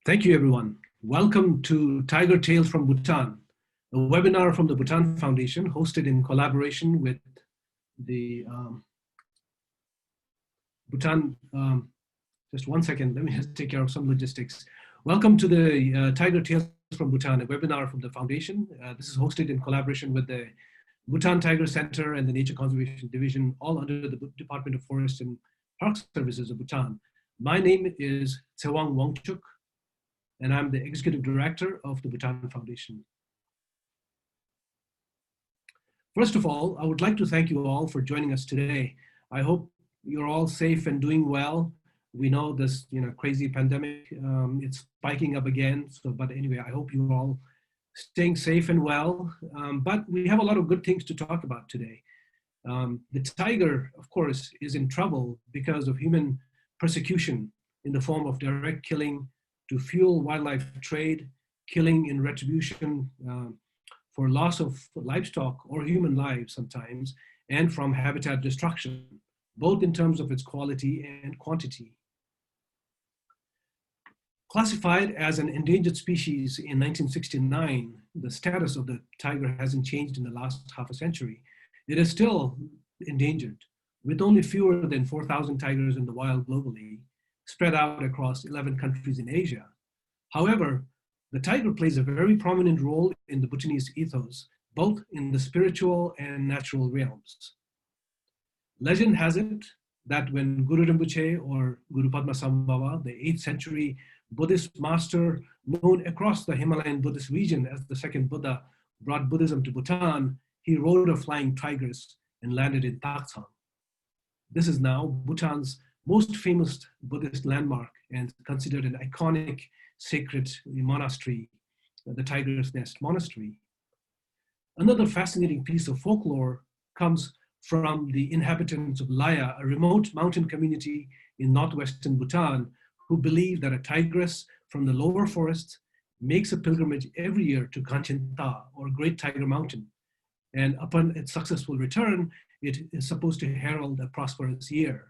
Thank you, everyone. Welcome to Tiger Tales from Bhutan, a webinar from the Bhutan Foundation hosted in collaboration with the Bhutan. Just one second, let me just take care of some logistics. Welcome to the Tiger Tales from Bhutan, a webinar from the Foundation. This is hosted in collaboration with the Bhutan Tiger Center and the Nature Conservation Division, all under the Department of Forest and Park Services of Bhutan. My name is Tsewang Wangchuk, and I'm the Executive Director of the Bhutan Foundation. First of all, I would like to thank you all for joining us today. I hope you're all safe and doing well. We know this crazy pandemic, it's spiking up again. But anyway, I hope you're all staying safe and well. But we have a lot of good things to talk about today. The tiger, of course, is in trouble because of human persecution in the form of direct killing to fuel wildlife trade, killing in retribution for loss of livestock or human lives sometimes, and from habitat destruction, both in terms of its quality and quantity. Classified as an endangered species in 1969, the status of the tiger hasn't changed in the last half a century. It is still endangered, with only fewer than 4,000 tigers in the wild globally, spread out across 11 countries in Asia. However, the tiger plays a very prominent role in the Bhutanese ethos, both in the spiritual and natural realms. Legend has it that when Guru Rinpoche, or Guru Padmasambhava, the 8th century Buddhist master known across the Himalayan Buddhist region as the second Buddha, brought Buddhism to Bhutan, he rode a flying tigress and landed in Taksang. This is now Bhutan's most famous Buddhist landmark and considered an iconic sacred monastery, the Tiger's Nest Monastery. Another fascinating piece of folklore comes from the inhabitants of Laya, a remote mountain community in northwestern Bhutan, who believe that a tigress from the lower forests makes a pilgrimage every year to Kanchenjunga, or Great Tiger Mountain. And upon its successful return, it is supposed to herald a prosperous year.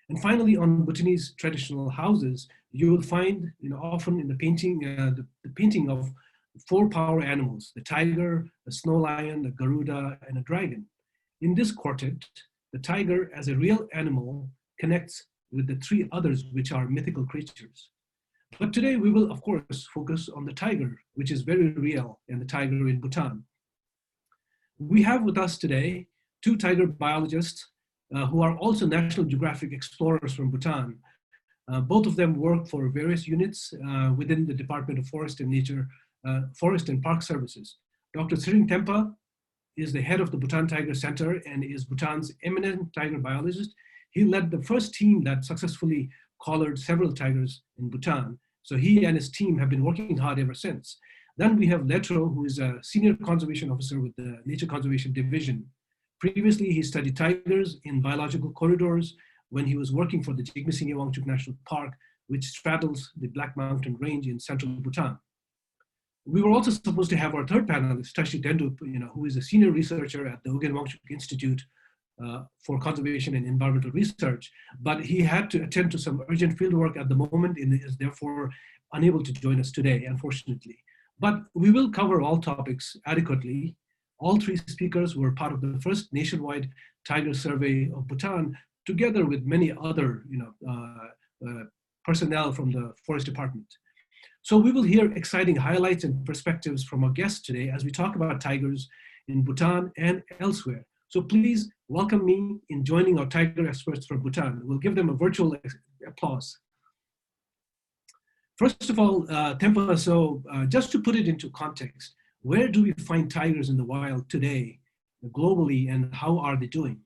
And finally, on Bhutanese traditional houses, you will find often in the painting, the painting of 4 power animals: the tiger, the snow lion, the Garuda, and a dragon. In this quartet, the tiger as a real animal connects with the 3 others, which are mythical creatures. But today we will, of course, focus on the tiger, which is very real, and the tiger in Bhutan. We have with us today 2 tiger biologists who are also National Geographic Explorers from Bhutan. Both of them work for various units within the Department of Forest and Nature, Forest and Park Services. Dr. Tsering Tempa is the head of the Bhutan Tiger Center and is Bhutan's eminent tiger biologist. He led the first team that successfully collared several tigers in Bhutan. So he and his team have been working hard ever since. Then we have Letro, who is a senior conservation officer with the Nature Conservation Division. Previously, he studied tigers in biological corridors when he was working for the Jigme Wangchuk National Park, which straddles the Black Mountain Range in central Bhutan. We were also supposed to have our third panelist, Tashi Dendup, who is a senior researcher at the Ugen Wangchuk Institute for Conservation and Environmental Research, but he had to attend to some urgent fieldwork at the moment and is therefore unable to join us today, unfortunately. But we will cover all topics adequately. All 3 speakers were part of the first nationwide tiger survey of Bhutan, together with many other personnel from the Forest Department. So we will hear exciting highlights and perspectives from our guests today as we talk about tigers in Bhutan and elsewhere. So please welcome me in joining our tiger experts from Bhutan. We'll give them a virtual applause. First of all, Tempa, so just to put it into context, where do we find tigers in the wild today, globally, and how are they doing?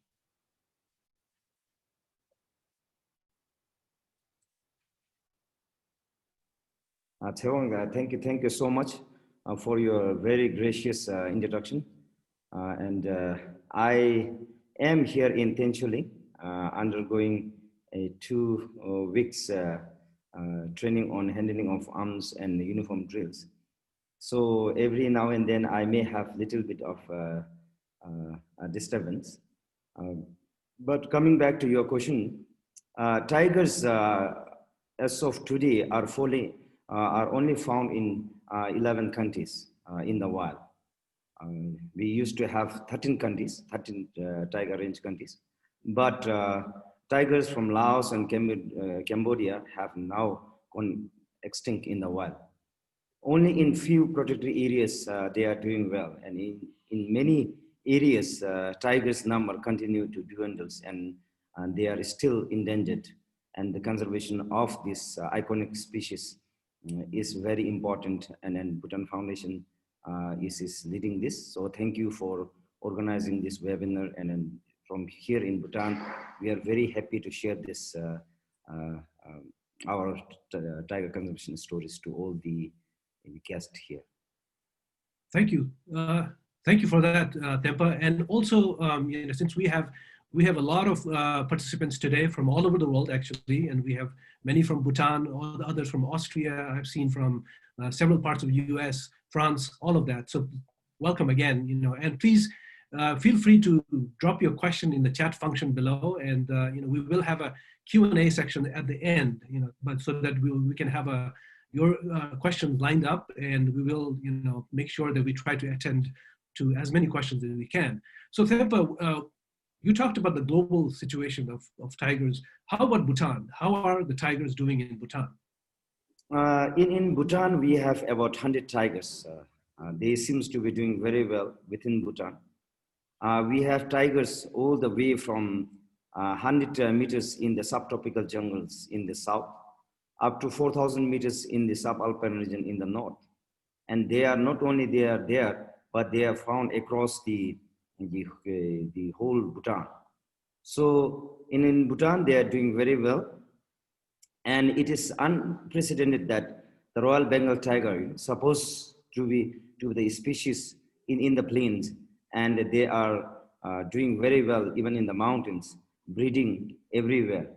Theong, thank you so much for your very gracious introduction. I am here in Tenchuling, undergoing a 2 weeks training on handling of arms and uniform drills. So every now and then I may have a little bit of a disturbance. But coming back to your question, tigers as of today are are only found in 11 countries in the wild. We used to have 13 countries, 13 tiger range countries, but tigers from Laos and Cambodia have now gone extinct in the wild. Only in few protected areas they are doing well, and in many areas tigers number continue to dwindle, and they are still endangered, and the conservation of this iconic species is very important, and then Bhutan Foundation is leading this. So thank you for organizing this webinar, and then from here in Bhutan we are very happy to share this uh, um, our tiger conservation stories to all the guest here. Thank you. Thank you for that, Tempa. And also, since we have a lot of participants today from all over the world, actually, and we have many from Bhutan, all the others from Austria. I've seen from several parts of the U.S., France, all of that. So welcome again. And please feel free to drop your question in the chat function below, and we will have a Q&A section at the end. But so that we can have your questions lined up, and we will, make sure that we try to attend to as many questions as we can. So Thempa, you talked about the global situation of tigers. How about Bhutan? How are the tigers doing in Bhutan? In Bhutan, we have about 100 tigers. They seems to be doing very well within Bhutan. We have tigers all the way from 100 meters in the subtropical jungles in the south, up to 4,000 meters in the subalpine region in the north. And they are not only there, but they are found across the whole Bhutan. So in Bhutan, they are doing very well. And it is unprecedented that the Royal Bengal tiger is supposed to be the species in the plains, and they are doing very well even in the mountains, breeding everywhere.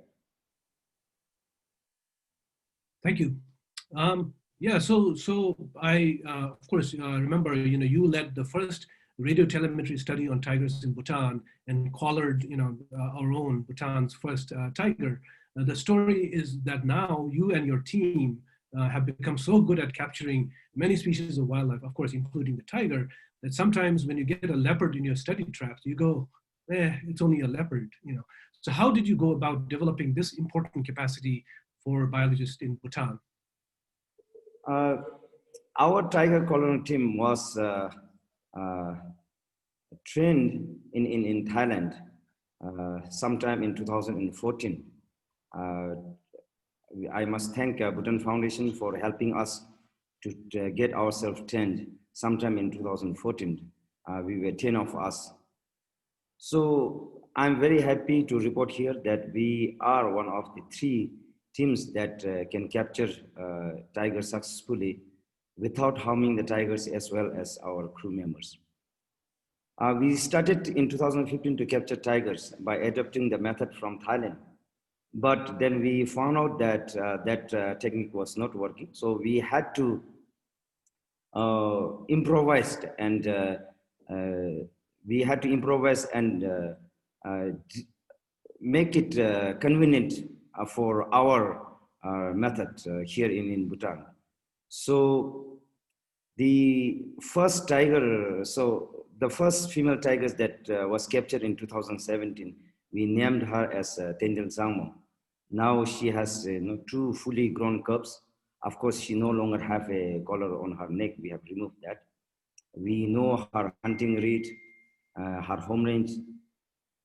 Thank you. Yeah, so I of course remember you led the first radio telemetry study on tigers in Bhutan and collared our own Bhutan's first tiger. The story is that now you and your team have become so good at capturing many species of wildlife, of course, including the tiger, that sometimes when you get a leopard in your study traps, you go, it's only a leopard. So how did you go about developing this important capacity for biologists in Bhutan? Our tiger colony team was trained in Thailand sometime in 2014. I must thank Bhutan Foundation for helping us to get ourselves trained sometime in 2014. We were 10 of us. So I'm very happy to report here that we are one of the 3 teams that can capture tigers successfully without harming the tigers as well as our crew members. We started in 2015 to capture tigers by adopting the method from Thailand. But then we found out that that technique was not working. So we had to improvise, and make it convenient for our method here in Bhutan. So the first female tigers that was captured in 2017, we named her as Tenjel Zangmo. Now she has 2 fully grown cubs. Of course, she no longer have a collar on her neck. We have removed that. We know her hunting rate, her home range,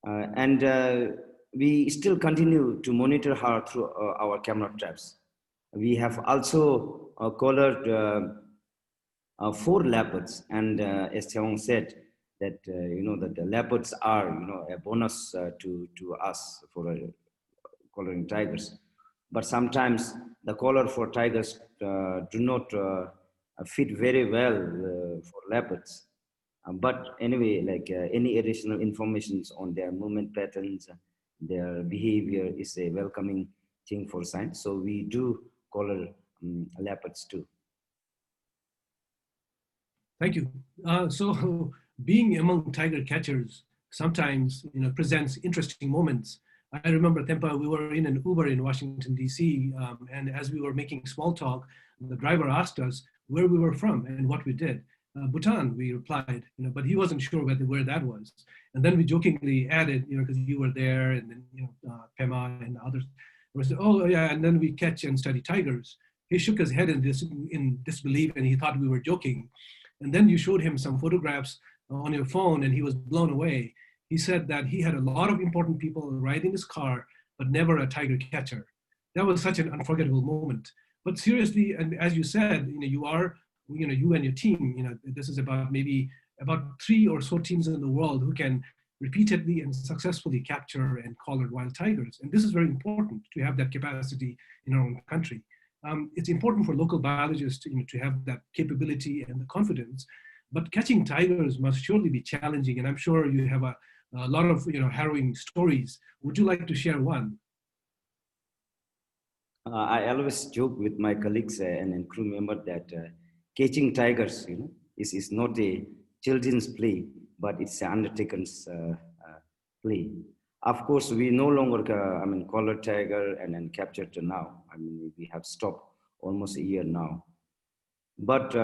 and we still continue to monitor her through our camera traps. We have also collared 4 leopards, and as Chawang said, that that the leopards are a bonus to us for collaring tigers. But sometimes the collar for tigers do not fit very well for leopards. But anyway, like any additional information on their movement patterns, their behavior is a welcoming thing for science. So we do collar leopards too. Thank you. So being among tiger catchers sometimes presents interesting moments. I remember, Tempa, we were in an Uber in Washington, D.C., and as we were making small talk, the driver asked us where we were from and what we did. Bhutan, we replied, but he wasn't sure where that was. And then we jokingly added, because you were there, and then, Pema and others. We said, oh, yeah, and then we catch and study tigers. He shook his head in disbelief, and he thought we were joking. And then you showed him some photographs on your phone, and he was blown away. He said that he had a lot of important people riding his car, but never a tiger catcher. That was such an unforgettable moment. But seriously, and as you said, you and your team, this is about maybe about 3 or so teams in the world who can repeatedly and successfully capture and collar wild tigers. And this is very important to have that capacity in our own country. It's important for local biologists to have that capability and the confidence, but catching tigers must surely be challenging. And I'm sure you have a lot of harrowing stories. Would you like to share one? I always joke with my colleagues and crew members that catching tigers, is not a children's play, but it's an undertaker's play. Of course, we no longer, collar tiger and capture to now. We have stopped almost a year now. But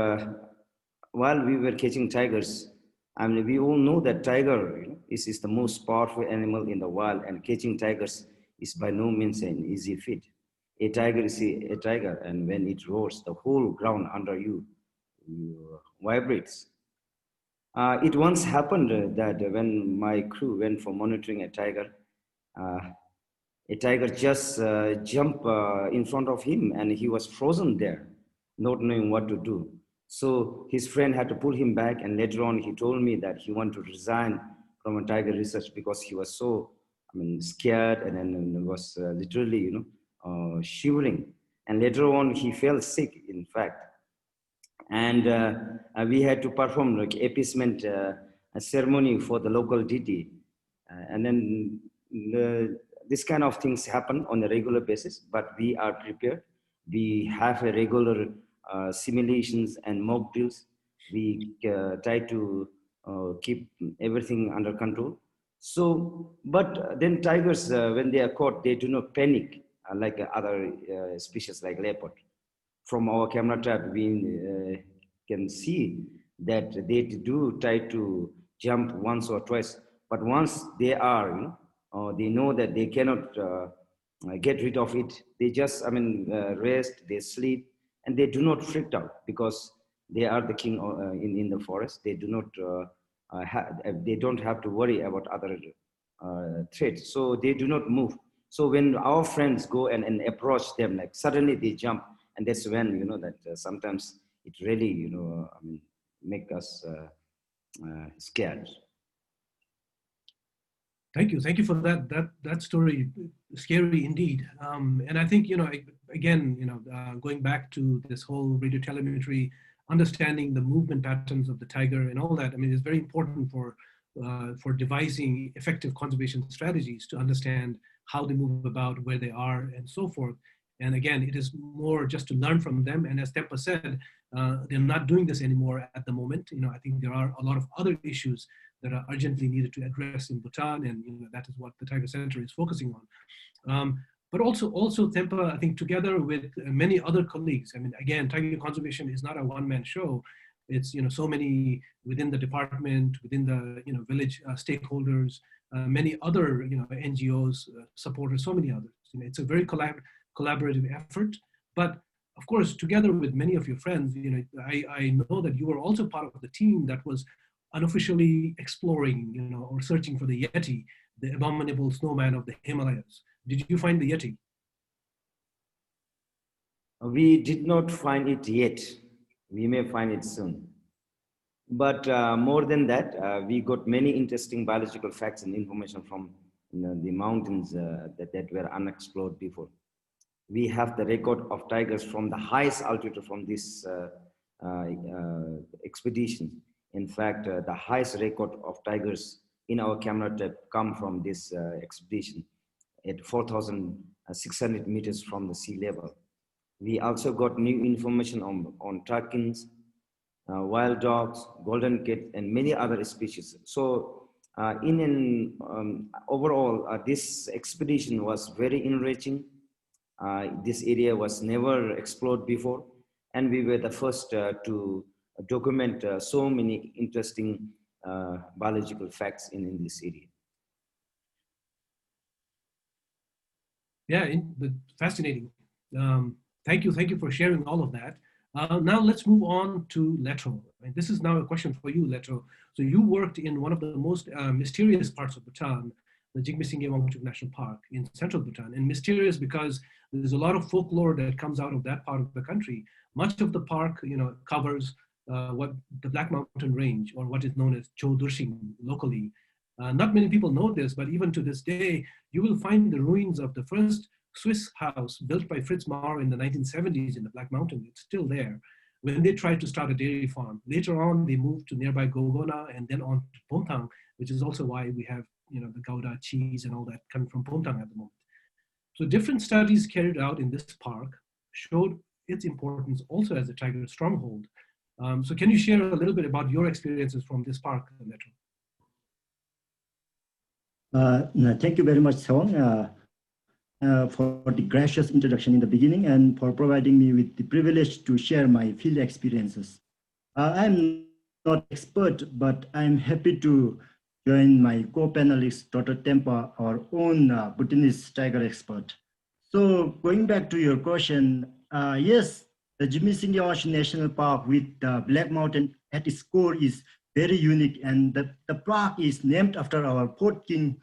while we were catching tigers, we all know that tiger is the most powerful animal in the wild, and catching tigers is by no means an easy feat. A tiger is a tiger, and when it roars, the whole ground under you vibrates. It once happened that when my crew went for monitoring uh, a tiger just jumped in front of him, and he was frozen there, not knowing what to do. So his friend had to pull him back, and later on he told me that he wanted to resign from a tiger research because he was so, scared and was literally, shivering. And later on he fell sick, in fact, and we had to perform like appeasement a ceremony for the local deity, and then this kind of things happen on a regular basis, but we are prepared. We have a regular simulations and mock drills. We try to keep everything under control. So but then tigers, when they are caught, they do not panic like other species like leopard. From our camera trap, we can see that they do try to jump once or twice, but once they are, they know that they cannot get rid of it. They just, rest, they sleep, and they do not freak out because they are the king in the forest. They do not, they don't have to worry about other threats, so they do not move. So when our friends go and approach them, like suddenly they jump, and that's when that sometimes it really make us scared. Thank you for that story. Scary indeed. And I think again, going back to this whole radio telemetry, understanding the movement patterns of the tiger and all that. I mean, it's very important for devising effective conservation strategies to understand how they move about, where they are, and so forth. And again, it is more just to learn from them. And as Tempa said, they're not doing this anymore at the moment. I think there are a lot of other issues that are urgently needed to address in Bhutan, and that is what the Tiger Center is focusing on. But also Tempa, I think together with many other colleagues. I mean, again, tiger conservation is not a one-man show. It's so many within the department, within the village stakeholders, many other NGOs, supporters, so many others. It's a very collaborative effort. But of course, together with many of your friends, I know that you were also part of the team that was unofficially exploring, or searching for the Yeti, the abominable snowman of the Himalayas. Did you find the Yeti? We did not find it yet. We may find it soon. But more than that, we got many interesting biological facts and information from the mountains that were unexplored before. We have the record of tigers from the highest altitude from this expedition. In fact, the highest record of tigers in our camera tape come from this expedition at 4,600 meters from the sea level. We also got new information on tarkins, wild dogs, golden kit, and many other species. So Overall, this expedition was very enriching. This area was never explored before, and we were the first to document so many interesting biological facts in this area. Yeah, fascinating. Thank you for sharing all of that. Now let's move on to Leto. And this is now a question for you, Leto. So you worked in one of the most mysterious parts of Bhutan, the Jigme National Park in central Bhutan. And mysterious because there's a lot of folklore that comes out of that part of the country. Much of the park, covers what the Black Mountain Range, or what is known as Cho Dursing locally. Not many people know this, but even to this day, you will find the ruins of the first Swiss house built by Fritz Maurer in the 1970s in the Black Mountain. It's still there. When they tried to start a dairy farm, later on they moved to nearby Gogona and then on to Pontang, which is also why we have the Gouda cheese and all that coming from Pontang at the moment. So different studies carried out in this park showed its importance also as a tiger stronghold. So can you share a little bit about your experiences from this park, Leto? Thank you very much, Song, for the gracious introduction in the beginning and for providing me with the privilege to share my field experiences. I'm not expert, but I'm happy to join my co-panelist, Dr. Tempa, our own Bhutanese tiger expert. So going back to your question, yes, the Jigme National Park with the Black Mountain at its core is very unique, and the park is named after our Port King,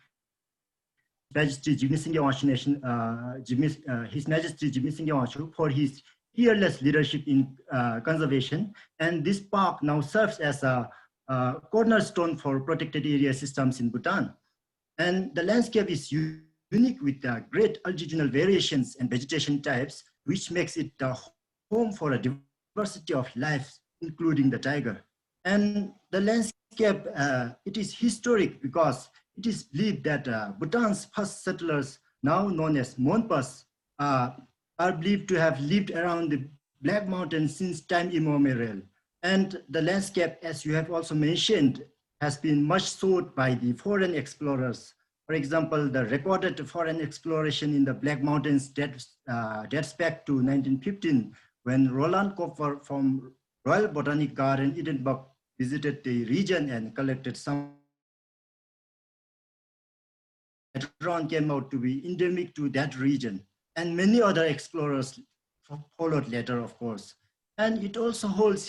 Majesty His Majesty Jigme for his fearless leadership in conservation. And this park now serves as a cornerstone for protected area systems in Bhutan. And the landscape is unique with great altitudinal variations and vegetation types, which makes it a home for a diversity of life, including the tiger. And the landscape, it is historic because it is believed that Bhutan's first settlers, now known as Monpas, are believed to have lived around the Black Mountain since time immemorial. And the landscape, as you have also mentioned, has been much sought by the foreign explorers. For example, the recorded foreign exploration in the Black Mountains dates back to 1915, when Roland Kopfer from Royal Botanic Garden, Edinburgh, visited the region and collected some that later on came out to be endemic to that region. And many other explorers followed later, of course. And it also holds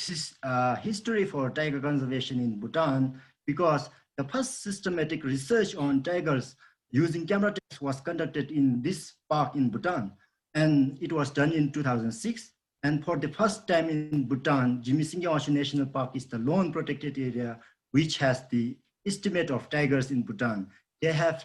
history for tiger conservation in Bhutan, because the first systematic research on tigers using camera traps was conducted in this park in Bhutan. And it was done in 2006. And for the first time in Bhutan, Jigme National Park is the lone protected area which has the estimate of tigers in Bhutan. They have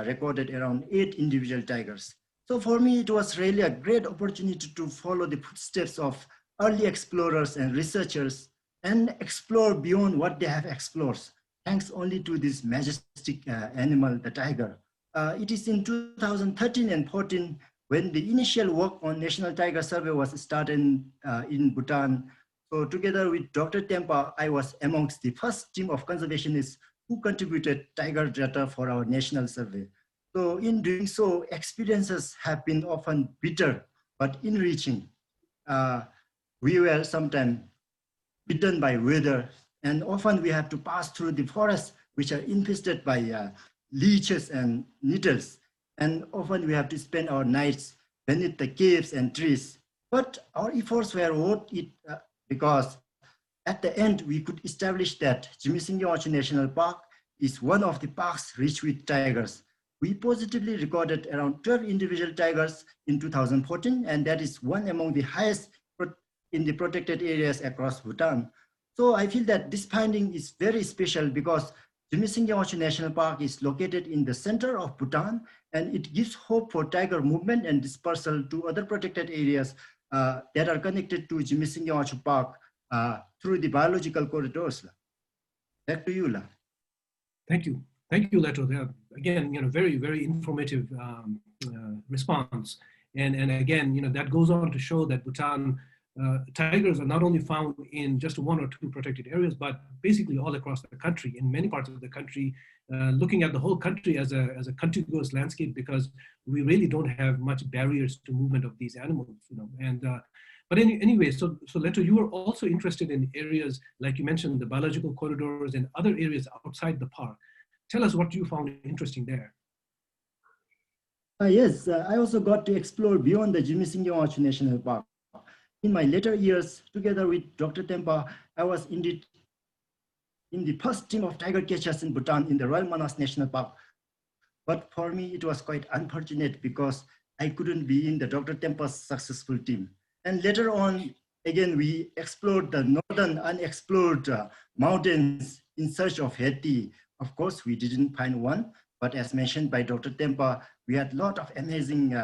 recorded around 8 individual tigers. So for me, it was really a great opportunity to follow the footsteps of early explorers and researchers and explore beyond what they have explored, thanks only to this majestic animal, the tiger. It is in 2013 and 14 when the initial work on National Tiger Survey was started in Bhutan. So together with Dr. Tempa, I was amongst the first team of conservationists who contributed tiger data for our national survey. So in doing so, experiences have been often bitter, but enriching. We were sometimes bitten by weather, and often we have to pass through the forests which are infested by leeches and nettles. And often we have to spend our nights beneath the caves and trees. But our efforts were worth it because at the end, we could establish that Jigme National Park is one of the parks rich with tigers. We positively recorded around 12 individual tigers in 2014, and that is one among the highest in the protected areas across Bhutan. So I feel that this finding is very special because Jigme National Park is located in the center of Bhutan, and it gives hope for tiger movement and dispersal to other protected areas that are connected to Jigme Park through the biological corridors. Back to you, La. Thank you. Thank you, Leto. Again, very, very informative response. And again, that goes on to show that Bhutan tigers are not only found in just one or two protected areas, but basically all across the country, in many parts of the country, looking at the whole country as a contiguous landscape, because we really don't have much barriers to movement of these animals, you know. And but anyway, so Leto, you were also interested in areas like you mentioned, the biological corridors and other areas outside the park. Tell us what you found interesting there. Yes, I also got to explore beyond the Jimmy National Park. In my later years, together with Dr. Tempa, I was indeed in the first team of tiger catchers in Bhutan in the Royal Manas National Park. But for me, it was quite unfortunate because I couldn't be in the Dr. Tempa's successful team. And later on, again, we explored the northern unexplored mountains in search of Heti. Of course, we didn't find one, but as mentioned by Dr. Tempa, we had a lot of amazing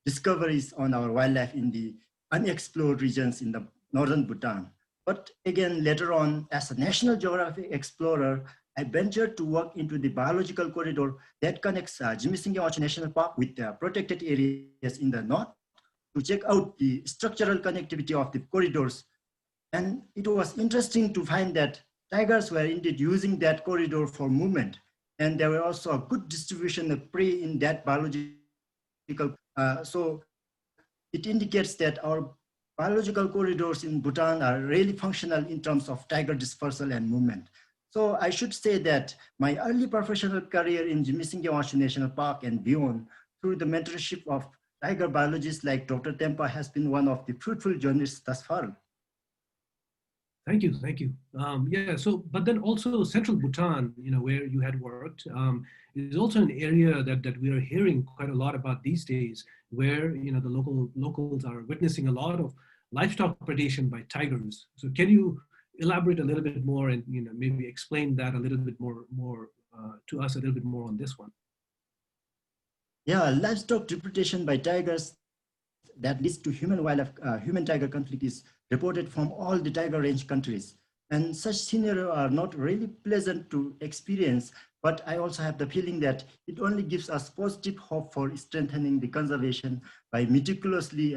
discoveries on our wildlife in the unexplored regions in the northern Bhutan. But again, later on, as a National Geographic Explorer, I ventured to work into the biological corridor that connects Jimmy National Park with the protected areas in the north to check out the structural connectivity of the corridors. And it was interesting to find that tigers were indeed using that corridor for movement. And there were also a good distribution of prey in that biological. So it indicates that our biological corridors in Bhutan are really functional in terms of tiger dispersal and movement. So I should say that my early professional career in Jimmy National Park and beyond, through the mentorship of tiger biologists like Dr. Tempa, has been one of the fruitful journeys thus far. Thank you, thank you. Yeah, so, but then also central Bhutan, you know, where you had worked, is also an area that we are hearing quite a lot about these days, where, you know, the locals are witnessing a lot of livestock predation by tigers. So can you elaborate a little bit more and, you know, maybe explain that a little bit more to us a little bit more on this one? Yeah, livestock depredation by tigers that leads to human-tiger conflict is reported from all the tiger range countries. And such scenarios are not really pleasant to experience, but I also have the feeling that it only gives us positive hope for strengthening the conservation by meticulously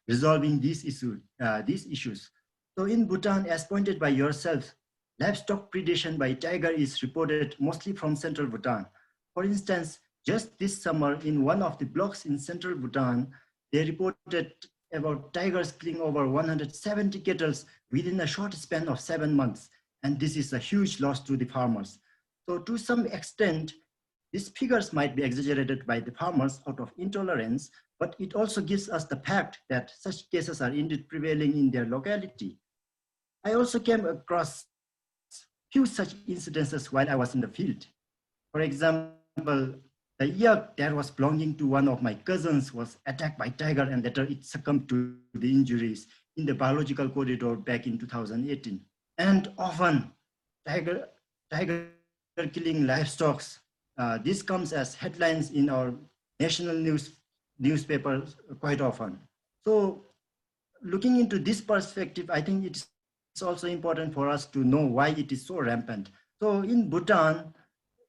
resolving these issues. So in Bhutan, as pointed by yourself, livestock predation by tiger is reported mostly from central Bhutan. For instance, just this summer in one of the blocks in central Bhutan, they reported about tigers killing over 170 cattle within a short span of 7 months. And this is a huge loss to the farmers. So to some extent, these figures might be exaggerated by the farmers out of intolerance, but it also gives us the fact that such cases are indeed prevailing in their locality. I also came across few such incidences while I was in the field. For example, the yak that was belonging to one of my cousins was attacked by tiger and later it succumbed to the injuries in the biological corridor back in 2018. And often, tiger killing livestock. This comes as headlines in our national newspapers quite often. So looking into this perspective, I think it's also important for us to know why it is so rampant. So in Bhutan,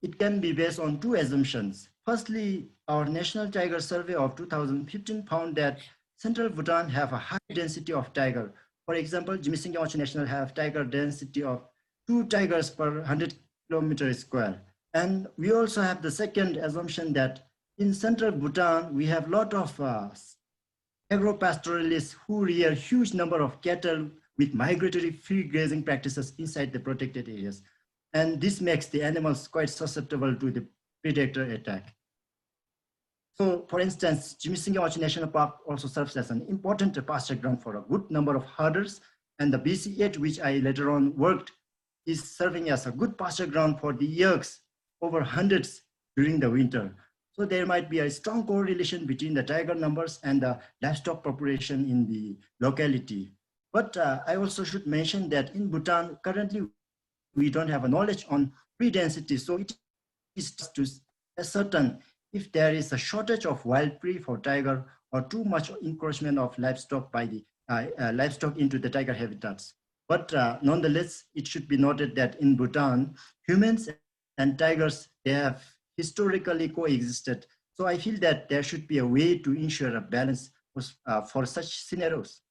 it can be based on two assumptions. Firstly, our National Tiger Survey of 2015 found that central Bhutan have a high density of tiger. For example, Jimmy National have tiger density of 2 tigers per 100 kilometers square. And we also have the second assumption that in central Bhutan, we have a lot of agro-pastoralists who rear huge number of cattle with migratory free grazing practices inside the protected areas. And this makes the animals quite susceptible to the predator attack. So for instance, Jimmy National Park also serves as an important pasture ground for a good number of herders, and the BC8, which I later on worked, is serving as a good pasture ground for the yaks over hundreds during the winter. So there might be a strong correlation between the tiger numbers and the livestock population in the locality. But I also should mention that in Bhutan, currently, we don't have a knowledge on prey density. So it is to ascertain if there is a shortage of wild prey for tiger or too much encroachment of livestock by the livestock into the tiger habitats. But nonetheless, it should be noted that in Bhutan, humans and tigers, they have historically coexisted. So I feel that there should be a way to ensure a balance for such scenarios.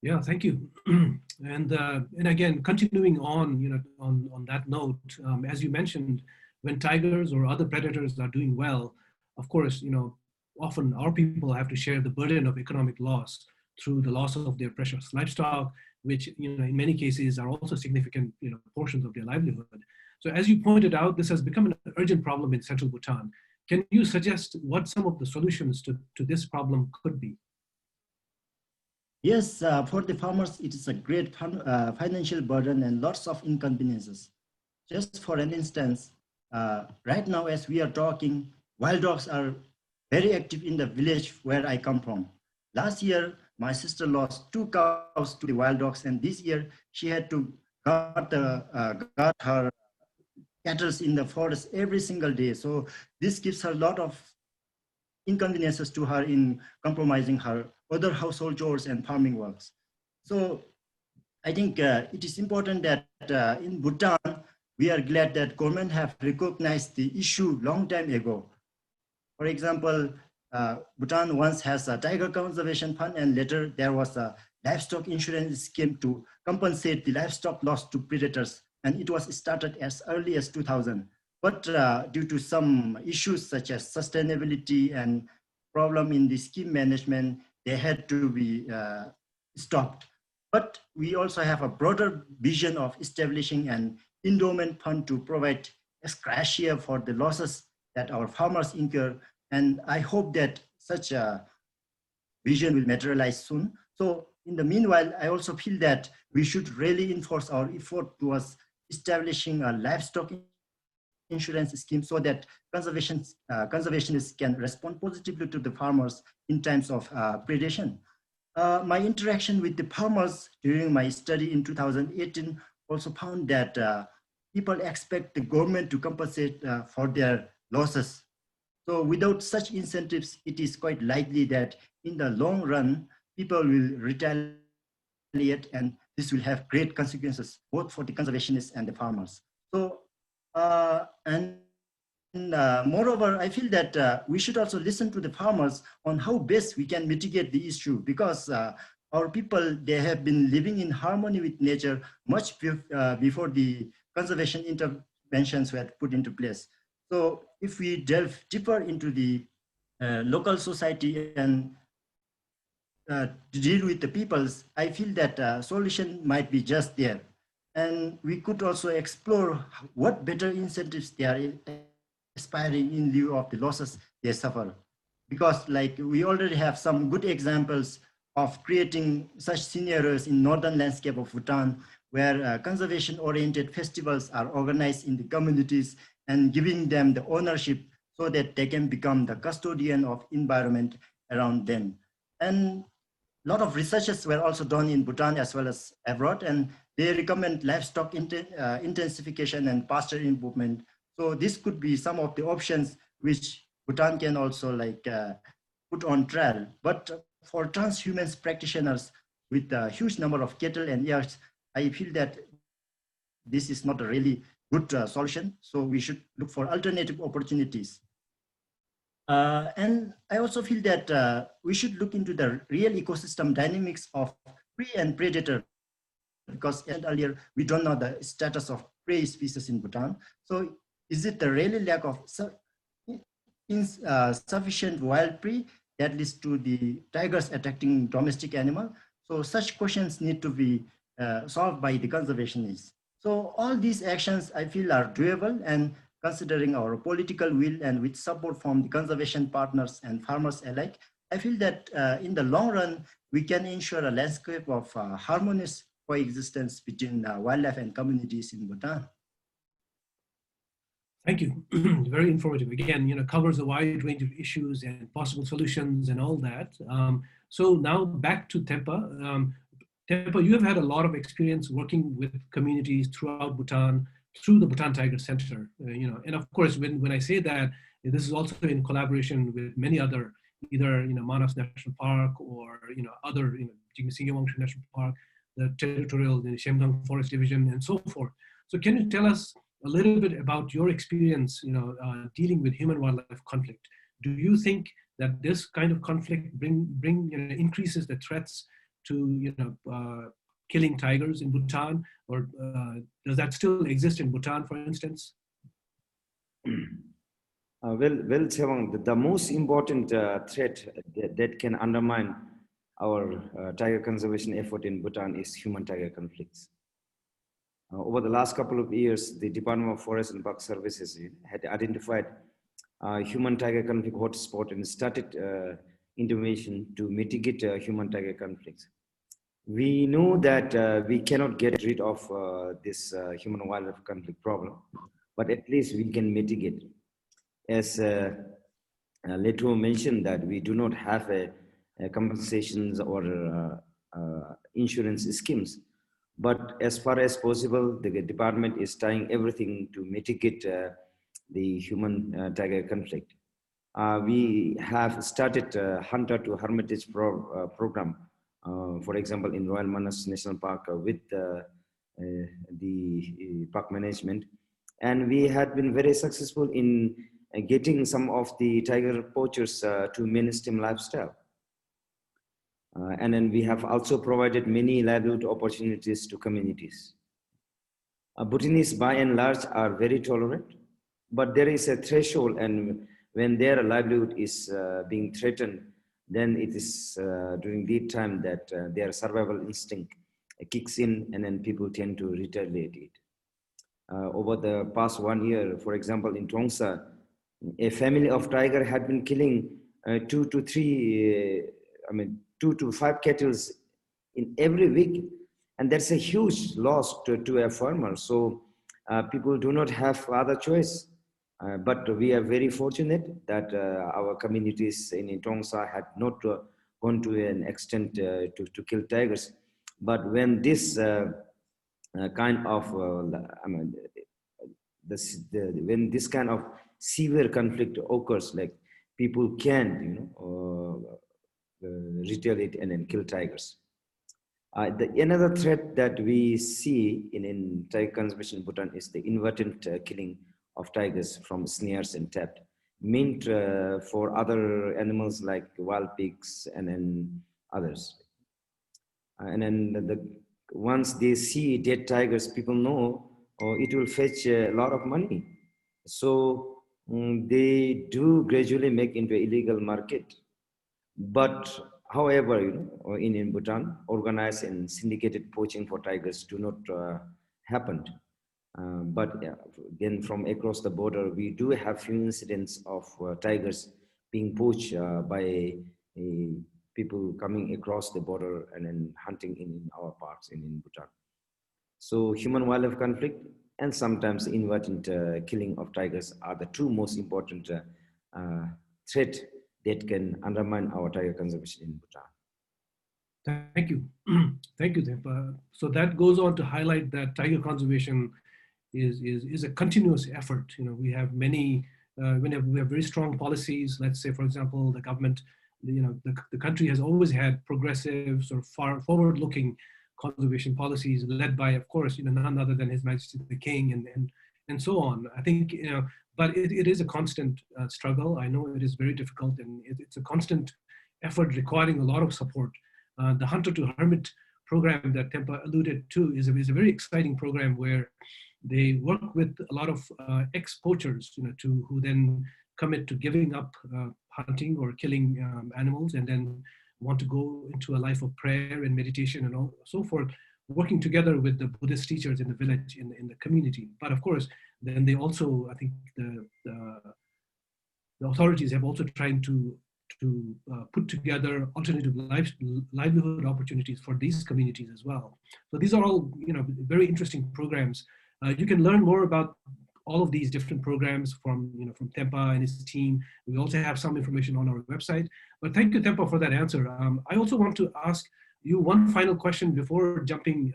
Yeah, thank you. And again, continuing on, on that note, as you mentioned, when tigers or other predators are doing well, of course, often our people have to share the burden of economic loss through the loss of their precious livestock, which, in many cases are also significant, portions of their livelihood. So as you pointed out, this has become an urgent problem in central Bhutan. Can you suggest what some of the solutions to this problem could be? Yes, for the farmers, it is a great financial burden and lots of inconveniences. Just for an instance, right now as we are talking, wild dogs are very active in the village where I come from. Last year, my sister lost 2 cows to the wild dogs, and this year she had to guard her cattle in the forest every single day. So this gives her a lot of inconveniences to her in compromising her other household chores and farming works. So I think it is important that in Bhutan, we are glad that government have recognized the issue long time ago. For example, Bhutan once has a tiger conservation fund, and later there was a livestock insurance scheme to compensate the livestock lost to predators. And it was started as early as 2000. But due to some issues such as sustainability and problem in the scheme management, they had to be stopped. But we also have a broader vision of establishing an endowment fund to provide gratia for the losses that our farmers incur. And I hope that such a vision will materialize soon. So in the meanwhile, I also feel that we should really enforce our effort towards establishing a livestock insurance scheme so that conservationists can respond positively to the farmers in times of predation. My interaction with the farmers during my study in 2018 also found that people expect the government to compensate for their losses. So without such incentives, it is quite likely that in the long run, people will retaliate, and this will have great consequences, both for the conservationists and the farmers. So, moreover, I feel that we should also listen to the farmers on how best we can mitigate the issue, because our people, they have been living in harmony with nature much before the conservation interventions were put into place. So if we delve deeper into the local society and to deal with the peoples, I feel that solution might be just there. And we could also explore what better incentives they are aspiring in lieu of the losses they suffer. Because like we already have some good examples of creating such scenarios in northern landscape of Bhutan, where conservation-oriented festivals are organized in the communities and giving them the ownership so that they can become the custodian of environment around them. And a lot of researches were also done in Bhutan as well as abroad, and they recommend livestock intensification and pasture improvement. So this could be some of the options which Bhutan can also put on trial. But for transhumans practitioners with a huge number of cattle and yards, I feel that this is not a really good solution. So we should look for alternative opportunities. And I also feel that we should look into the real ecosystem dynamics of prey and predator, because earlier we don't know the status of prey species in Bhutan. So is it the really lack of sufficient wild prey that leads to the tigers attacking domestic animal? So such questions need to be solved by the conservationists. So all these actions I feel are doable, and considering our political will and with support from the conservation partners and farmers alike, I feel that in the long run, we can ensure a landscape of harmonious coexistence between wildlife and communities in Bhutan. Thank you. Very informative. Again, covers a wide range of issues and possible solutions and all that. So now back to Tempa. Tempa, you have had a lot of experience working with communities throughout Bhutan through the Bhutan Tiger Center. And of course, when I say that, this is also in collaboration with many other, either Manas National Park or other, Jigme-Singye-Wangchuk National Park, the territorial Shemgang Forest Division, and so forth. So can you tell us a little bit about your experience, dealing with human-wildlife conflict? Do you think that this kind of conflict increases the threats to killing tigers in Bhutan, or does that still exist in Bhutan, for instance? Well, Chewang, the most important threat that can undermine our tiger conservation effort in Bhutan is human-tiger conflicts. Over the last couple of years, the Department of Forest and Park Services had identified human-tiger conflict hotspot and started intervention to mitigate human-tiger conflicts. We know that we cannot get rid of this human-wildlife conflict problem, but at least we can mitigate it. As Leto mentioned, that we do not have a compensations or insurance schemes, but as far as possible, the department is trying everything to mitigate the human-tiger conflict. We have started a hunter to hermitage program, for example, in Royal Monastery National Park with the park management, and we had been very successful in getting some of the tiger poachers to mainstream lifestyle. And then we have also provided many livelihood opportunities to communities. Bhutanese by and large are very tolerant, but there is a threshold, and when their livelihood is being threatened, then it is during the time that their survival instinct kicks in, and then people tend to retaliate it. Over the past 1 year, for example, in Tongsa, a family of tiger had been killing 2 to 5 cattle in every week, and that's a huge loss to a farmer. So people do not have other choice, but we are very fortunate that our communities in Tongsa had not gone to an extent to kill tigers. But when this kind of when this kind of severe conflict occurs, like people can retaliate and then kill tigers. Another threat that we see in tiger conservation in Bhutan is the inadvertent killing of tigers from snares and tapped, meant for other animals like wild pigs and then others. And then once they see dead tigers, people know it will fetch a lot of money. So they do gradually make into an illegal market. But however, in Bhutan, organized and syndicated poaching for tigers do not happen. But then from across the border, we do have few incidents of tigers being poached by people coming across the border and then hunting in our parks in Bhutan. So human-wildlife conflict and sometimes inadvertent killing of tigers are the two most important threats that can undermine our tiger conservation in Bhutan. Thank you. Thank you, Thempa. So that goes on to highlight that tiger conservation is a continuous effort. We have many, we have very strong policies. Let's say, for example, the government, the country has always had progressive, sort of forward-looking conservation policies led by, of course, none other than His Majesty the King and so on. I think, but it is a constant struggle. I know it is very difficult, and it's a constant effort requiring a lot of support. The Hunter to Hermit program that Thempa alluded to is a very exciting program where they work with a lot of ex-poachers, who then commit to giving up hunting or killing animals and then want to go into a life of prayer and meditation and so forth, working together with the Buddhist teachers in the village, in the community. But of course, then they also, I think the authorities have also tried to put together alternative livelihood opportunities for these communities as well. So these are all, very interesting programs. You can learn more about all of these different programs from Thempa and his team. We also have some information on our website. But thank you, Thempa, for that answer. I also want to ask you one final question before jumping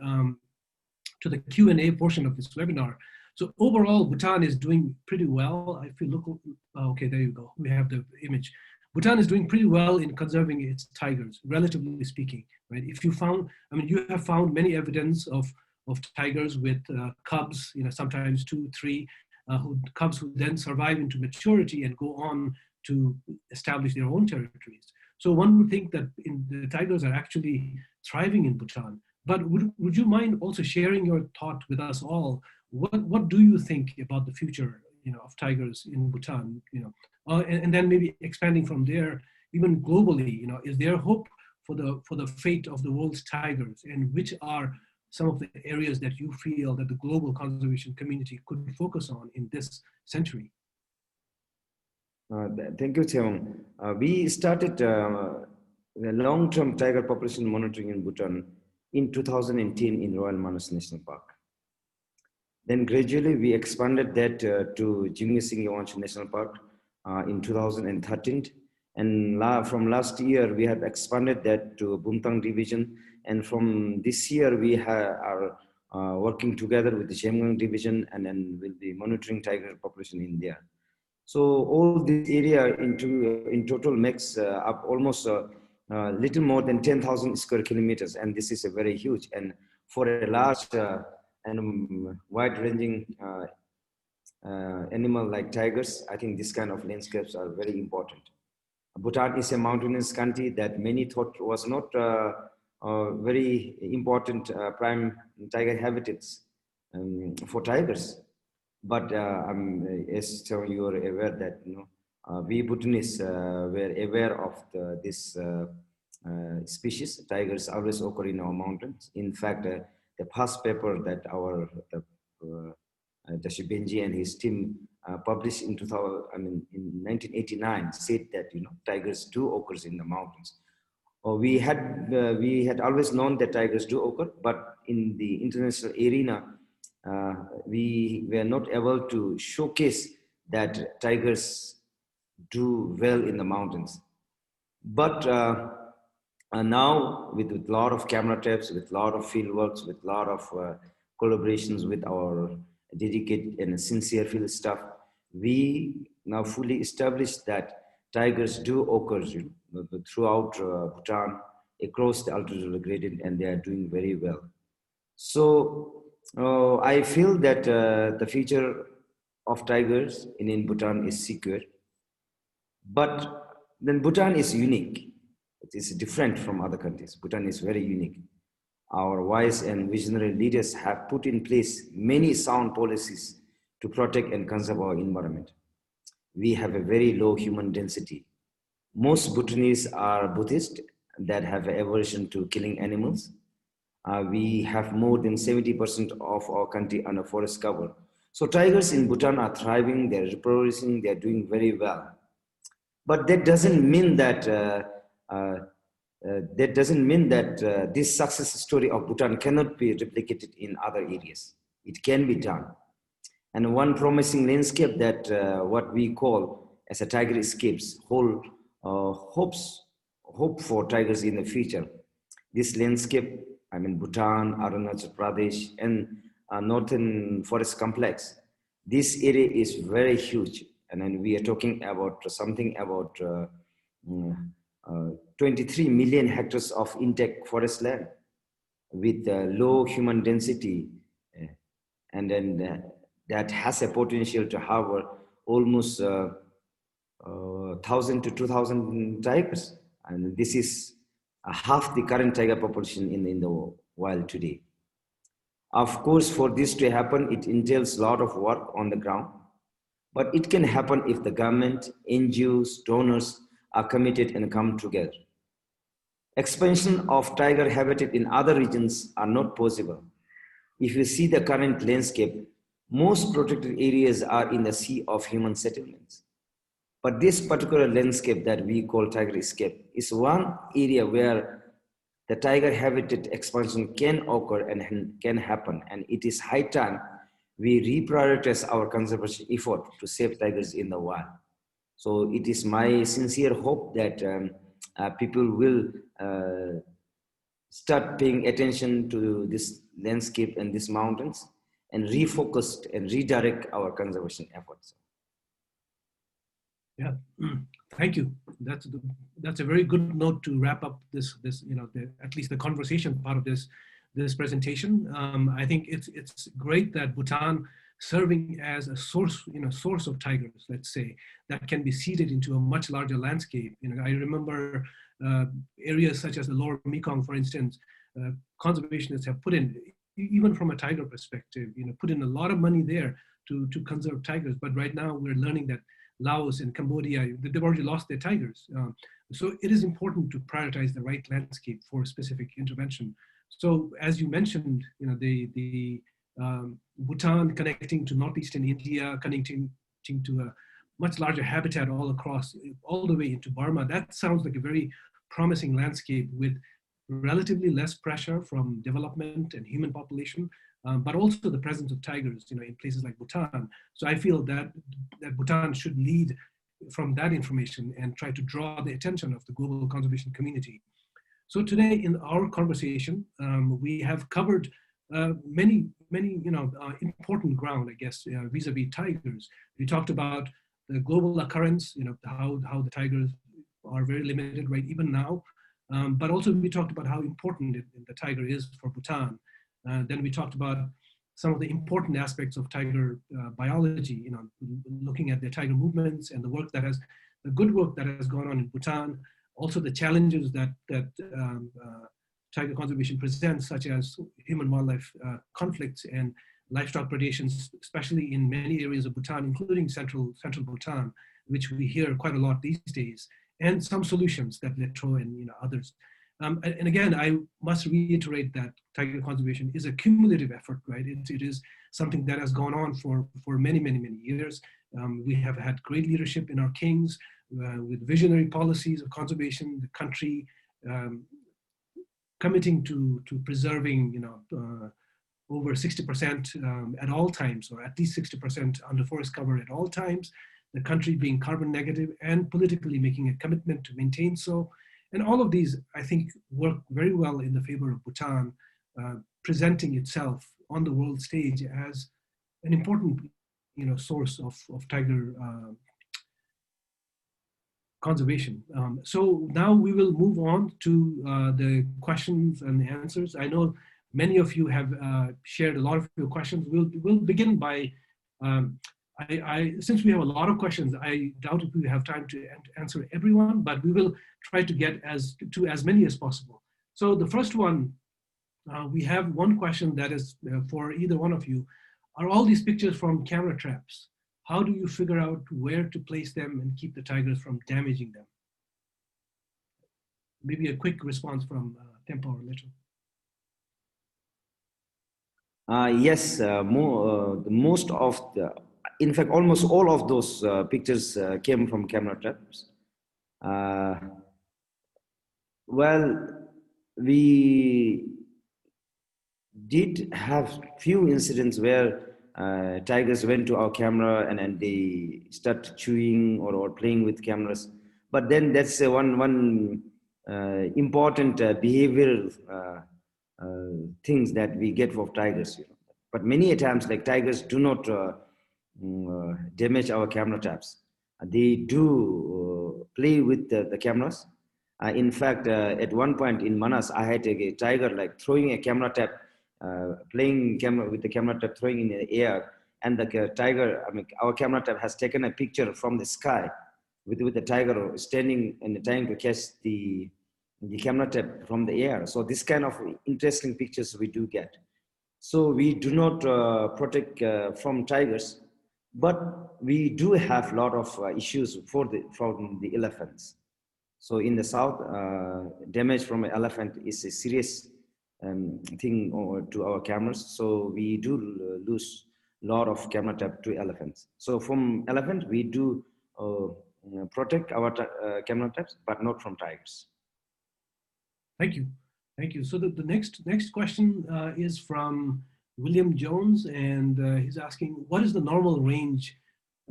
to the Q&A portion of this webinar. So overall, Bhutan is doing pretty well. If you look, okay, there you go. We have the image. Bhutan is doing pretty well in conserving its tigers, relatively speaking, right? If you found, you have found many evidence of tigers with cubs, sometimes 2, 3 cubs who then survive into maturity and go on to establish their own territories. So one would think that the tigers are actually thriving in Bhutan. But would you mind also sharing your thought with us all? What do you think about the future, of tigers in Bhutan? And then maybe expanding from there, even globally, is there hope for the fate of the world's tigers, and which are some of the areas that you feel that the global conservation community could focus on in this century? Thank you, Cheong. We started the long-term tiger population monitoring in Bhutan in 2010 in Royal Manas National Park. Then gradually we expanded that to Jingmei Yawanchu National Park in 2013. And from last year, we have expanded that to Bumtang Division. And from this year, we are working together with the Shemgang Division, and then we'll be monitoring tiger population in there. So all this area in total makes up almost little more than 10,000 square kilometers. And this is a very huge, and for a large and wide-ranging animal like tigers, I think this kind of landscapes are very important. Bhutan is a mountainous country that many thought was not very important prime tiger habitats for tigers. But as you are aware that we Bhutanese were aware of this species. Tigers always occur in our mountains. In fact, the past paper that our Dashi Benji and his team published in 1989 said that tigers do occur in the mountains. We had always known that tigers do occur, but in the international arena, we were not able to showcase that tigers do well in the mountains. But now with a lot of camera traps, with a lot of field works, with a lot of collaborations with our dedicated and sincere field staff, we now fully established that tigers do occur throughout Bhutan, across the altitudinal gradient, and they are doing very well. So I feel that the future of tigers in Bhutan is secure. But then Bhutan is unique. It is different from other countries. Bhutan is very unique. Our wise and visionary leaders have put in place many sound policies to protect and conserve our environment. We have a very low human density. Most Bhutanese are Buddhist that have an aversion to killing animals. We have more than 70% of our country under forest cover. So tigers in Bhutan are thriving, they're reproducing, they're doing very well. But that doesn't mean that this success story of Bhutan cannot be replicated in other areas. It can be done. And one promising landscape that what we call as a tiger escapes hold hope for tigers in the future. This landscape, Bhutan, Arunachal Pradesh, and Northern Forest Complex. This area is very huge. And then we are talking about something about 23 million hectares of intact forest land with low human density. And then that has a potential to harbor almost 1,000 to 2,000 tigers. And this is half the current tiger population in the wild today. Of course, for this to happen, it entails a lot of work on the ground. But it can happen if the government, NGOs, donors are committed and come together. Expansion of tiger habitat in other regions are not possible. If you see the current landscape, most protected areas are in the sea of human settlements. But this particular landscape that we call tiger escape is one area where the tiger habitat expansion can occur and can happen. And it is high time we reprioritize our conservation effort to save tigers in the wild. So it is my sincere hope that people will start paying attention to this landscape and these mountains and refocus and redirect our conservation efforts. Yeah, thank you. That's a very good note to wrap up this at least the conversation part of this presentation. I think it's great that Bhutan serving as a source of tigers, let's say, that can be seeded into a much larger landscape. I remember areas such as the lower Mekong, for instance, conservationists have put in, even from a tiger perspective, put in a lot of money there to conserve tigers. But right now we're learning that Laos and Cambodia, they've already lost their tigers. So it is important to prioritize the right landscape for specific intervention. So as you mentioned, the Bhutan connecting to northeastern India, connecting to a much larger habitat all across, all the way into Burma, that sounds like a very promising landscape with relatively less pressure from development and human population, but also the presence of tigers, in places like Bhutan. So I feel that Bhutan should lead from that information and try to draw the attention of the global conservation community. So today in our conversation, we have covered many important ground, I guess, vis-a-vis tigers. We talked about the global occurrence, how the tigers are very limited right even now. But also we talked about how important the tiger is for Bhutan. Then we talked about some of the important aspects of tiger biology, looking at the tiger movements and the good work that has gone on in Bhutan. Also the challenges that tiger conservation presents, such as human-wildlife conflicts and livestock predations, especially in many areas of Bhutan, including central Bhutan, which we hear quite a lot these days, and some solutions that Letro and others. And again, I must reiterate that tiger conservation is a cumulative effort, right? It is something that has gone on for many, many, many years. We have had great leadership in our kings with visionary policies of conservation, the country committing to preserving, over 60% at all times, or at least 60% under forest cover at all times, the country being carbon negative and politically making a commitment to maintain so. And all of these, I think, work very well in the favor of Bhutan, presenting itself on the world stage as an important, source of tiger conservation. So now we will move on to the questions and answers. I know many of you have shared a lot of your questions. We'll begin by, since we have a lot of questions, I doubt if we have time to answer everyone, but we will try to get to as many as possible. So the first one, we have one question that is for either one of you. Are all these pictures from camera traps? How do you figure out where to place them and keep the tigers from damaging them? Maybe a quick response from Tempa or Little. Yes, most of in fact, almost all of those pictures came from camera traps. Well, we did have few incidents where tigers went to our camera and they start chewing or playing with cameras. But then that's one important behavioral things that we get from tigers. But many times, like, tigers do not damage our camera traps. They do play with the cameras. In fact, at one point in Manas, I had a tiger like throwing a camera trap, playing with the camera trap, throwing in the air, and the tiger, our camera trap has taken a picture from the sky with the tiger standing and trying to catch the camera trap from the air. So this kind of interesting pictures we do get. So we do not protect from tigers, but we do have a lot of issues from the elephants. So in the south, damage from an elephant is a serious thing to our cameras. So we do lose a lot of camera trap to elephants. So from elephant, we do protect our camera traps, but not from tigers. Thank you. Thank you. So the next question is from William Jones, and he's asking, what is the normal range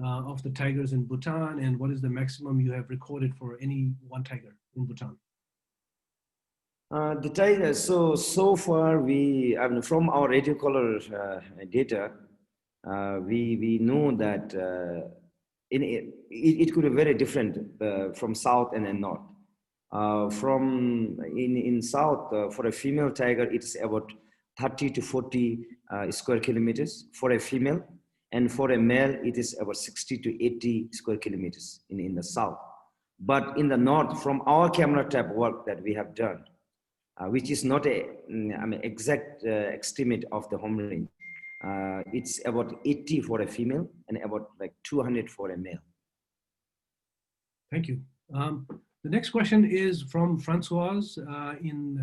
of the tigers in Bhutan, and what is the maximum you have recorded for any one tiger in Bhutan? The tigers, so far from our radio color data, we know that it could be very different from south and north. In south, for a female tiger, it's about 30 to 40 square kilometers for a female, and for a male, it is about 60 to 80 square kilometers in the south. But in the north, from our camera trap work that we have done, which is not a exact estimate of the home range, it's about 80 for a female and about like 200 for a male. Thank you. The next question is from Francoise, and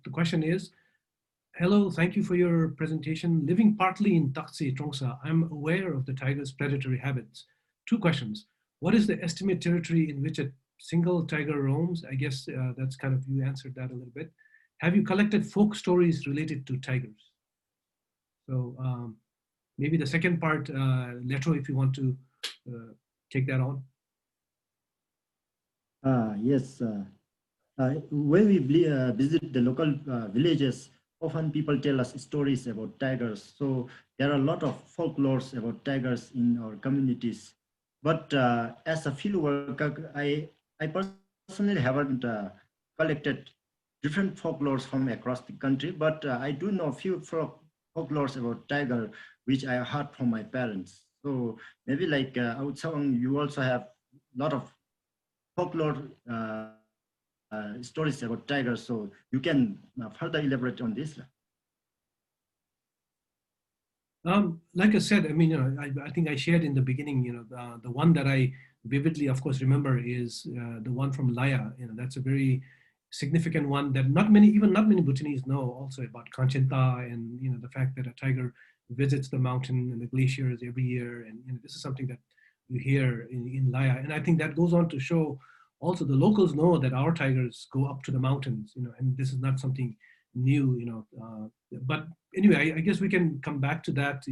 the question is, hello, thank you for your presentation. Living partly in Taksi, Trongsa, I'm aware of the tiger's predatory habits. Two questions. What is the estimate territory in which a single tiger roams? I guess that's kind of, you answered that a little bit. Have you collected folk stories related to tigers? So maybe the second part, Leto, if you want to take that on. Yes. When we visit the local villages, often people tell us stories about tigers. So there are a lot of folklores about tigers in our communities. But as a field worker, I personally haven't collected different folklores from across the country, but I do know a few folklores about tiger, which I heard from my parents. So maybe like Outsang, you also have a lot of folklore stories about tigers, so you can further elaborate on this. Like I said, I mean, I think I shared in the beginning, the one that I vividly, of course, remember is the one from Laya. That's a very significant one that not many Bhutanese know also about Kanchenta, and the fact that a tiger visits the mountain and the glaciers every year, and this is something that you hear in Laya, and I think that goes on to show also the locals know that our tigers go up to the mountains, and this is not something new, but anyway, I guess we can come back to that,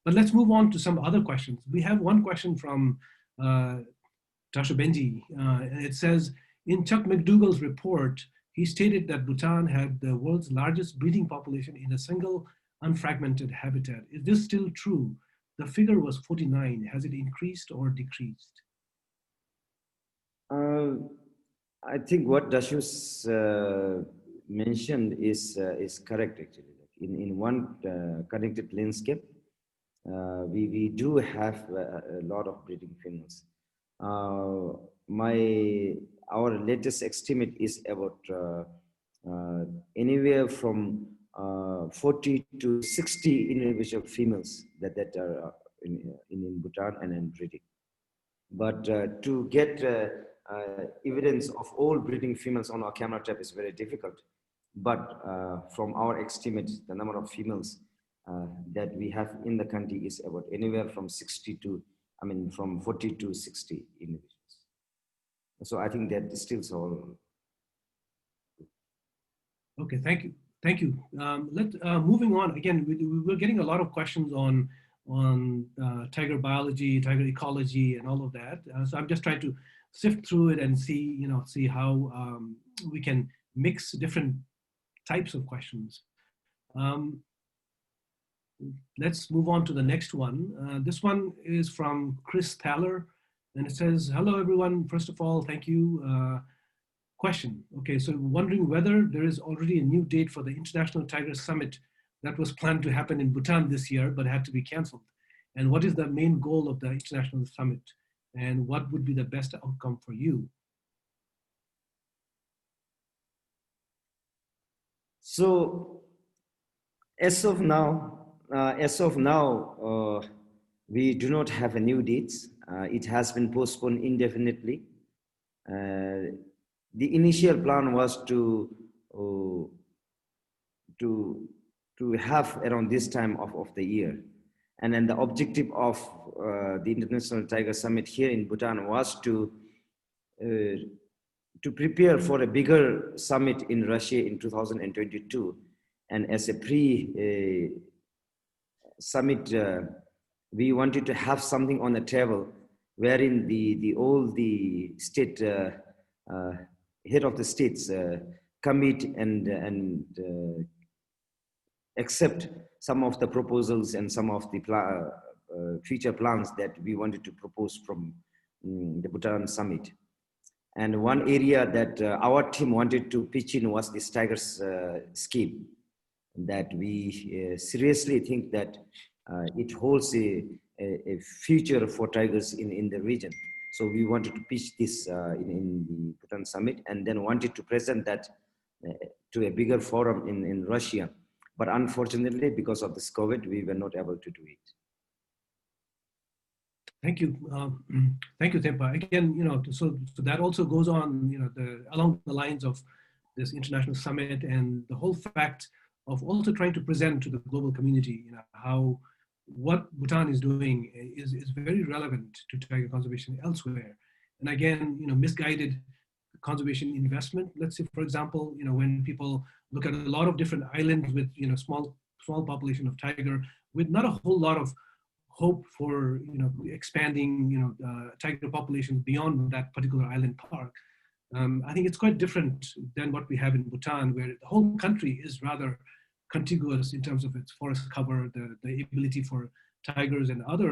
but let's move on to some other questions. We have one question from Tasha Benji, and it says, in Chuck McDougall's report, he stated that Bhutan had the world's largest breeding population in a single unfragmented habitat. Is this still true? The figure was 49. Has it increased or decreased? I think what Dashu's mentioned is correct actually. In one connected landscape, we do have a lot of breeding females. Our latest estimate is about anywhere from 40 to 60 individual females that are in Bhutan and in breeding. But to get evidence of all breeding females on our camera trap is very difficult. But from our estimates, the number of females that we have in the country is about anywhere from 40 to 60 individuals. So I think that is still so. Okay, thank you. Thank you. Moving on, again, we're getting a lot of questions on tiger biology, tiger ecology, and all of that. So I'm just trying to sift through it and see how we can mix different types of questions. Let's move on to the next one. This one is from Chris Thaler, and it says, hello everyone. First of all, thank you. Question. Okay, so wondering whether there is already a new date for the International Tiger Summit that was planned to happen in Bhutan this year, but had to be canceled. And what is the main goal of the International Summit? And what would be the best outcome for you? So as of now, we do not have a new date. It has been postponed indefinitely. The initial plan was to have around this time of the year. And then the objective of the International Tiger Summit here in Bhutan was to prepare for a bigger summit in Russia in 2022. And as a pre-summit, we wanted to have something on the table wherein all the state head of the states commit and accept some of the proposals and some of the future plans that we wanted to propose from the Bhutan summit. And one area that our team wanted to pitch in was this tigers scheme, that we seriously think that it holds a future for tigers in the region. So we wanted to pitch this in the Bhutan summit, and then wanted to present that to a bigger forum in Russia. But unfortunately, because of this COVID, we were not able to do it. Thank you. Thank you, Tempa. Again, so that also goes on, along the lines of this international summit and the whole fact of also trying to present to the global community, how what Bhutan is doing is very relevant to tiger conservation elsewhere. And again, misguided conservation investment. Let's say, for example, when people look at a lot of different islands with, small population of tiger, with not a whole lot of hope for expanding tiger population beyond that particular island park. I think it's quite different than what we have in Bhutan, where the whole country is rather contiguous in terms of its forest cover, the ability for tigers and other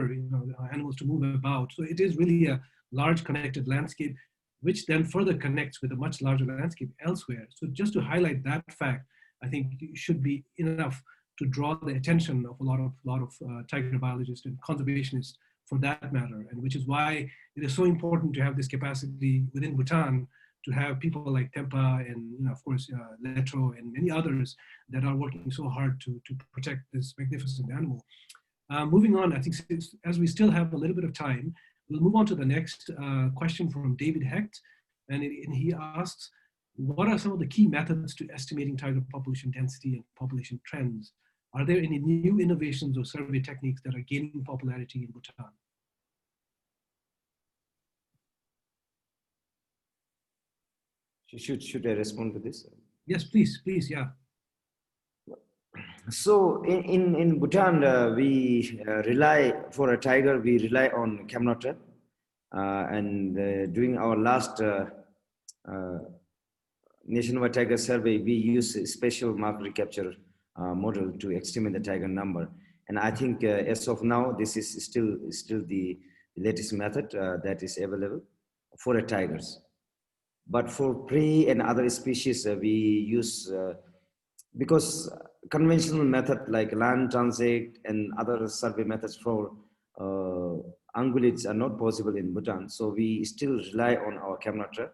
animals to move about. So it is really a large connected landscape, which then further connects with a much larger landscape elsewhere. So just to highlight that fact, I think should be enough to draw the attention of a lot of tiger biologists and conservationists for that matter, and which is why it is so important to have this capacity within Bhutan to have people like Tempa and of course Letro and many others that are working so hard to protect this magnificent animal. Moving on, I think as we still have a little bit of time, we'll move on to the next question from David Hecht, and he asks, what are some of the key methods to estimating tiger population density and population trends? Are there any new innovations or survey techniques that are gaining popularity in Bhutan? Should I respond to this? Yes, please, yeah. So in Bhutan, we rely, for a tiger, we rely on camera trap. And during our last nationwide tiger survey, we use a special mark recapture model to estimate the tiger number. And I think as of now, this is still the latest method that is available for the tigers. But for prey and other species, we use, because conventional method like land transit and other survey methods for ungulates are not possible in Bhutan. So we still rely on our camera trap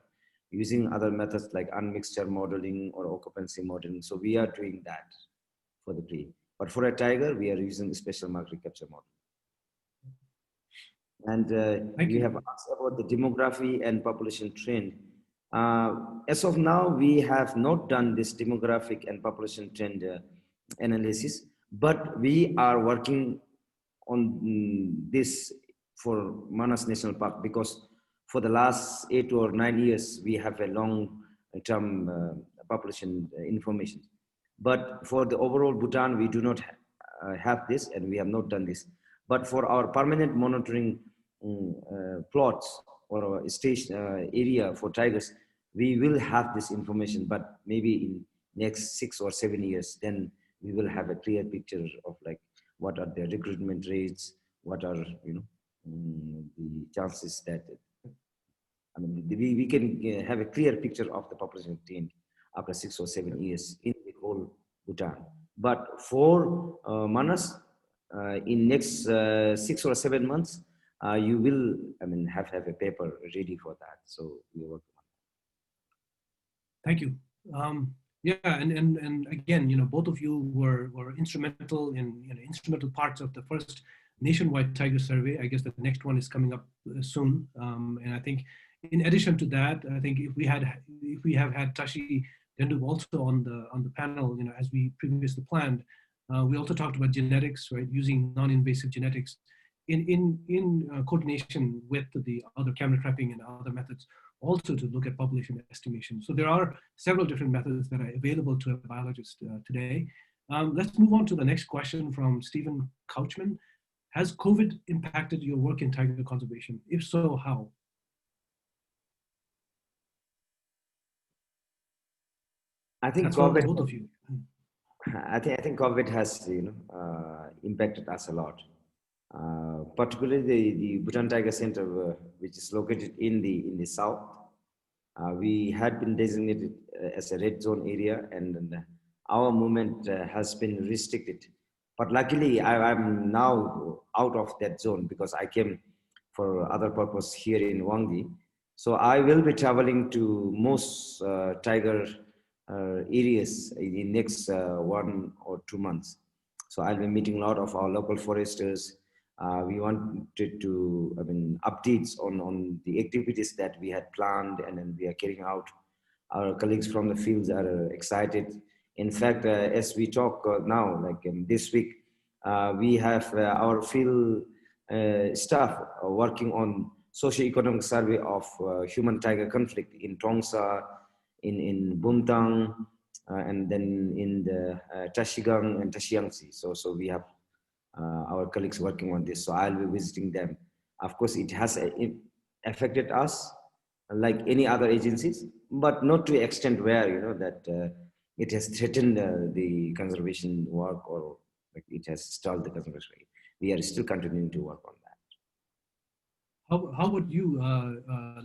using other methods like unmixture modeling or occupancy modeling. So we are doing that for the prey. But for a tiger, we are using a special mark recapture model. And you have asked about the demography and population trend. As of now, we have not done this demographic and population trend analysis, but we are working on this for Manas National Park, because for the last 8 or 9 years, we have a long-term population information. But for the overall Bhutan, we do not have this, and we have not done this. But for our permanent monitoring plots or station area for tigers, we will have this information, but maybe in next 6 or 7 years, then we will have a clear picture of like what are the recruitment rates, what are the chances that we can have a clear picture of the population trend after 6 or 7 years in the whole Bhutan. But for Manas, in next 6 or 7 months, you will have a paper ready for that. So we are working on that. Thank you. Yeah, and again, both of you were instrumental in instrumental parts of the first nationwide tiger survey. I guess the next one is coming up soon, and I think in addition to that, I think if we have had Tashi Dendu also on the panel, as we previously planned, we also talked about genetics, right? Using non-invasive genetics in coordination with the other camera trapping and other methods, also to look at population estimation. So there are several different methods that are available to a biologist today. Let's move on to the next question from Stephen Couchman. Has COVID impacted your work in tiger conservation? If so, how? I think COVID, both of you. I think COVID has impacted us a lot. Particularly the Bhutan Tiger Center, which is located in the south. We had been designated as a red zone area, and our movement has been restricted. But luckily, I'm now out of that zone, because I came for other purpose here in Wangdi. So I will be traveling to most tiger areas in the next 1 or 2 months. So I'll be meeting a lot of our local foresters. We wanted to, updates on the activities that we had planned and then we are carrying out. Our colleagues from the fields are excited. In fact, as we talk now, like this week, we have our field staff working on socio-economic survey of human-tiger conflict in Tongsa, in Bhutan, and then in the Tashigang and Tashiangsi. So we have our colleagues working on this. So I'll be visiting them. Of course, it has affected us like any other agencies, but not to the extent where, that it has threatened the conservation work or like it has stalled the conservation work. We are still continuing to work on that. How about you,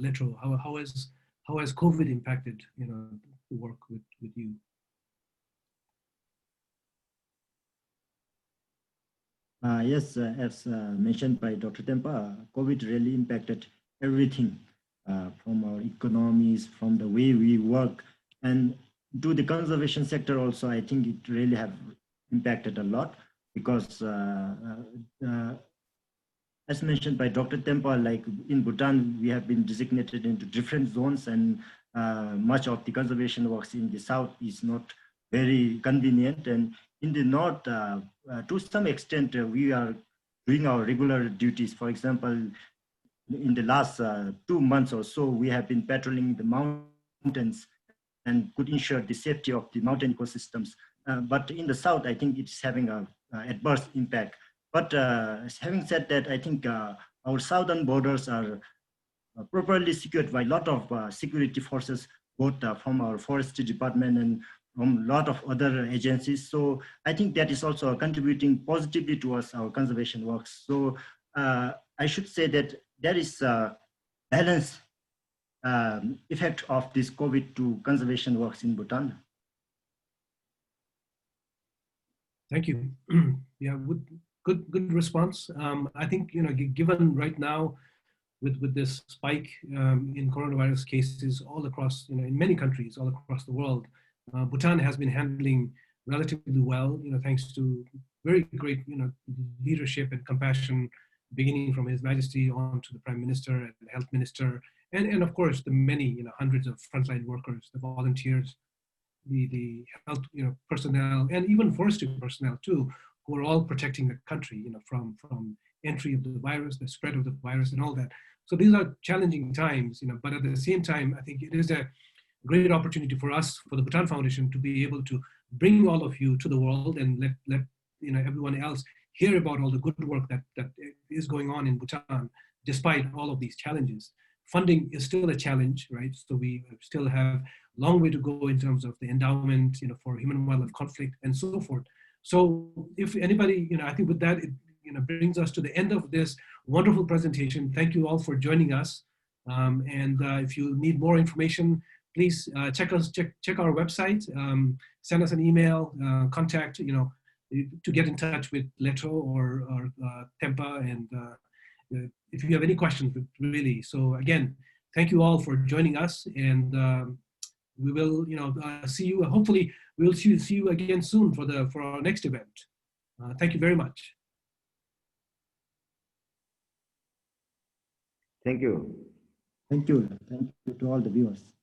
Letro? How has COVID impacted the work with you? Yes, as mentioned by Dr. Tempa, COVID really impacted everything from our economies, from the way we work, and to the conservation sector also. I think it really have impacted a lot because as mentioned by Dr. Tempa, like in Bhutan, we have been designated into different zones and much of the conservation works in the south is not very convenient. And in the north, to some extent, we are doing our regular duties. For example, in the last 2 months or so, we have been patrolling the mountains and could ensure the safety of the mountain ecosystems. But in the south, I think it's having a adverse impact. But having said that, I think our southern borders are properly secured by a lot of security forces, both from our forestry department and from a lot of other agencies. So I think that is also contributing positively towards our conservation works. So I should say that there is a balanced effect of this COVID to conservation works in Bhutan. Thank you. Yeah, good response. I think given right now with this spike in coronavirus cases all across in many countries all across the world, Bhutan has been handling relatively well. Thanks to very great leadership and compassion, beginning from His Majesty on to the Prime Minister and the Health Minister, and of course the many hundreds of frontline workers, the volunteers, the health personnel, and even forestry personnel too, who are all protecting the country from entry of the virus, the spread of the virus, and all that. So these are challenging times, but at the same time, I think it is a great opportunity for us, for the Bhutan Foundation, to be able to bring all of you to the world and let everyone else hear about all the good work that is going on in Bhutan, despite all of these challenges. Funding is still a challenge, right? So we still have a long way to go in terms of the endowment, for human-wildlife conflict and so forth. So if anybody, I think with that, it brings us to the end of this wonderful presentation. Thank you all for joining us. And if you need more information, please check our website, send us an email, contact, to get in touch with Leto or Tempa, and if you have any questions, really. So again, thank you all for joining us, and we will, see you. Hopefully, we'll see you again soon for our next event. Thank you very much. Thank you. Thank you. Thank you to all the viewers.